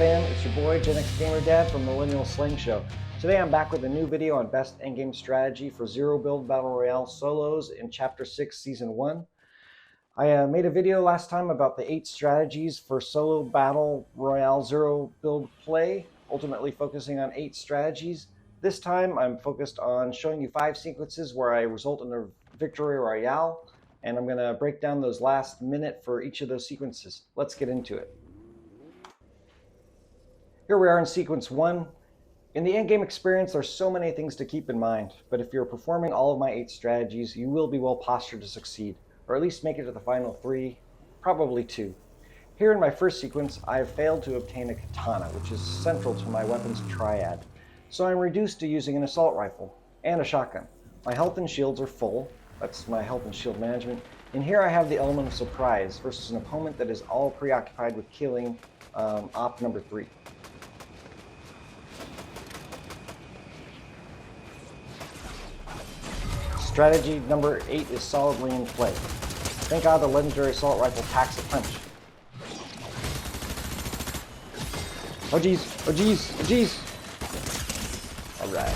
fam, it's your boy Gen X Gamer Dad from Millennial Sling Show. Today I'm back with a new video on best endgame strategy for zero build battle royale solos in Chapter 6 Season 1. I made a video last time about the 8 strategies for solo battle royale zero build play, ultimately focusing on 8 strategies. This time I'm focused on showing you 5 sequences where I result in a victory royale, and I'm going to break down those last minute for each of those sequences. Let's get into it. Here we are in sequence 1. In the endgame experience, there's so many things to keep in mind, but if you're performing all of my 8 strategies, you will be well postured to succeed, or at least make it to the final 3, probably 2. Here in my first sequence, I have failed to obtain a katana, which is central to my weapons triad, so I'm reduced to using an assault rifle and a shotgun. My health and shields are full, that's my health and shield management, and here I have the element of surprise versus an opponent that is all preoccupied with killing op number 3. Strategy number 8 is solidly in play. Thank God the legendary assault rifle packs a punch. Oh geez, oh geez, oh geez. Alright.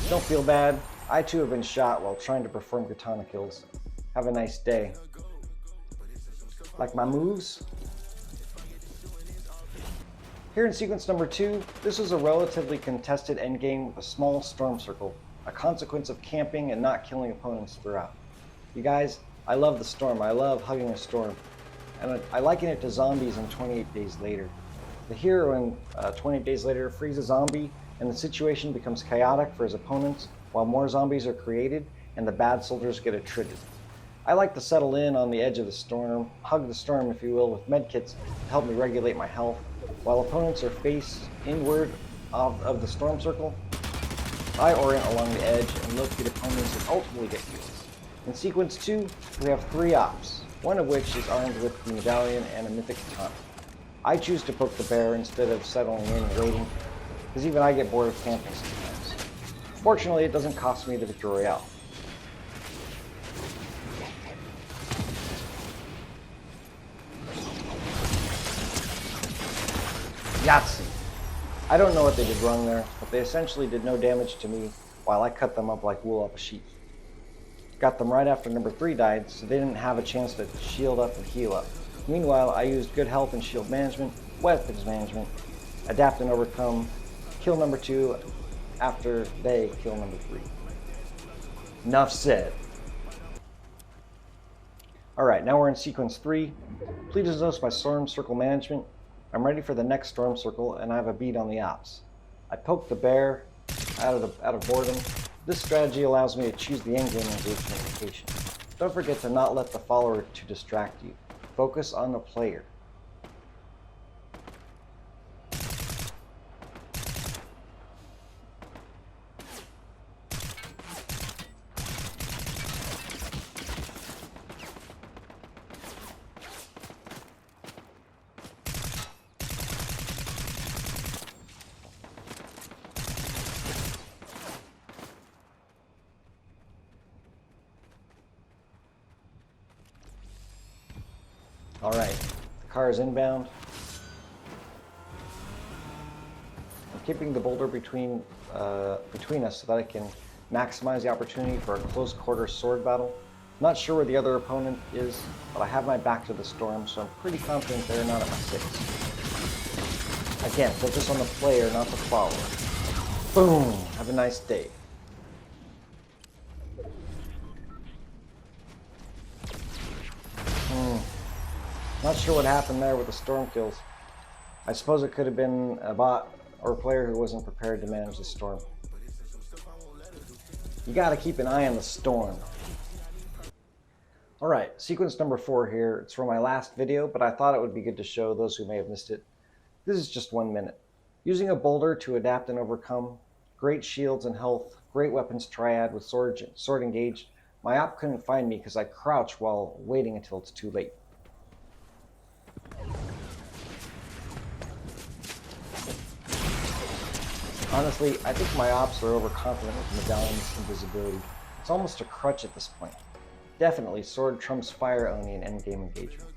Don't feel bad. I too have been shot while trying to perform katana kills. Have a nice day. Like my moves? Here in sequence number 2, this was a relatively contested endgame with a small storm circle, a consequence of camping and not killing opponents throughout. You guys, I love the storm. I love hugging a storm. And I liken it to zombies in 28 Days Later. The hero in 28 Days Later frees a zombie and the situation becomes chaotic for his opponents while more zombies are created and the bad soldiers get attrited. I like to settle in on the edge of the storm, hug the storm if you will, with medkits to help me regulate my health, while opponents are face inward of the storm circle. I orient along the edge and locate opponents and ultimately get kills. In sequence 2, we have 3 ops, one of which is armed with the medallion and a mythic katana. I choose to poke the bear instead of settling in and waiting, because even I get bored of camping sometimes. Fortunately, it doesn't cost me the victory royale. Yahtzee! I don't know what they did wrong there, but they essentially did no damage to me while I cut them up like wool off a sheep. Got them right after number 3 died, so they didn't have a chance to shield up and heal up. Meanwhile, I used good health and shield management, weapons management, adapt and overcome, kill number 2 after they kill number 3. Enough said. Alright, now we're in sequence 3. Please notice my storm circle management. I'm ready for the next storm circle and I have a bead on the ops. I poke the bear out of boredom. This strategy allows me to choose the endgame engagement location. Don't forget to not let the follower to distract you. Focus on the player. Alright, the car is inbound. I'm keeping the boulder between us so that I can maximize the opportunity for a close quarter sword battle. Not sure where the other opponent is, but I have my back to the storm, so I'm pretty confident they're not at my 6. Again, focus on the player, not the follower. Boom! Have a nice day. Not sure what happened there with the storm kills. I suppose it could have been a bot or a player who wasn't prepared to manage the storm. You gotta keep an eye on the storm. Alright, sequence number 4 here. It's from my last video, but I thought it would be good to show those who may have missed it. This is just 1 minute. Using a boulder to adapt and overcome, great shields and health, great weapons triad with sword engaged. My op couldn't find me because I crouch while waiting until it's too late. Honestly, I think my ops are overconfident with medallion's invisibility. It's almost a crutch at this point. Definitely sword trumps fire Oni in endgame engagement.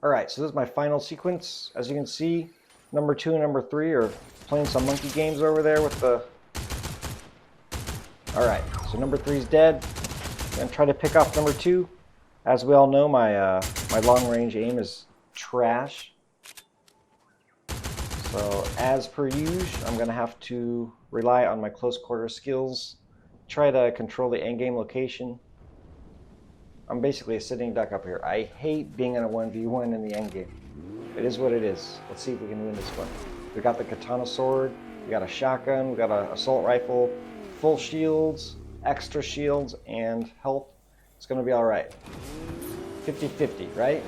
Alright, so this is my final sequence. As you can see, number 2 and number 3 are playing some monkey games over there with the... Alright, so number 3 is dead. I'm going to try to pick off number 2. As we all know, my long-range aim is trash. So, as per usual, I'm going to have to rely on my close-quarter skills, try to control the endgame location. I'm basically a sitting duck up here. I hate being in a 1v1 in the endgame. It is what it is. Let's see if we can win this one. We got the katana sword, we got a shotgun, we got an assault rifle, full shields, extra shields, and health. It's going to be alright. 50-50, right?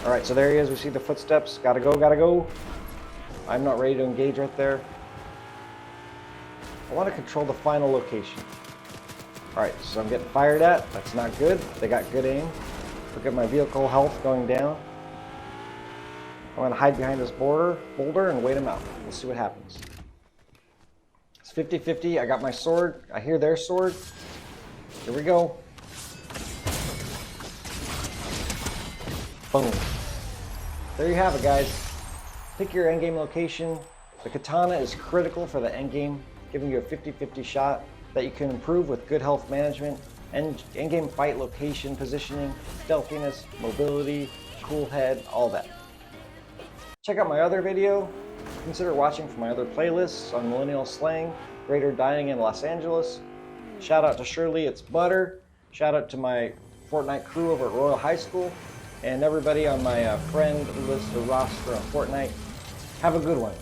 Alright, so there he is. We see the footsteps. Gotta go, gotta go. I'm not ready to engage right there. I want to control the final location. Alright, so I'm getting fired at. That's not good. They got good aim. Look at my vehicle health going down. I'm going to hide behind this boulder and wait them out. We'll see what happens. It's 50-50. I got my sword. I hear their sword. Here we go. Boom. There you have it, guys. Pick your endgame location. The katana is critical for the endgame, giving you a 50-50 shot that you can improve with good health management, and endgame fight location, positioning, stealthiness, mobility, cool head, all that. Check out my other video. Consider watching for my other playlists on millennial slang, greater dining in Los Angeles. Shout out to Shirley, it's butter. Shout out to my Fortnite crew over at Royale High School, and everybody on my friend list or roster on Fortnite. Have a good one.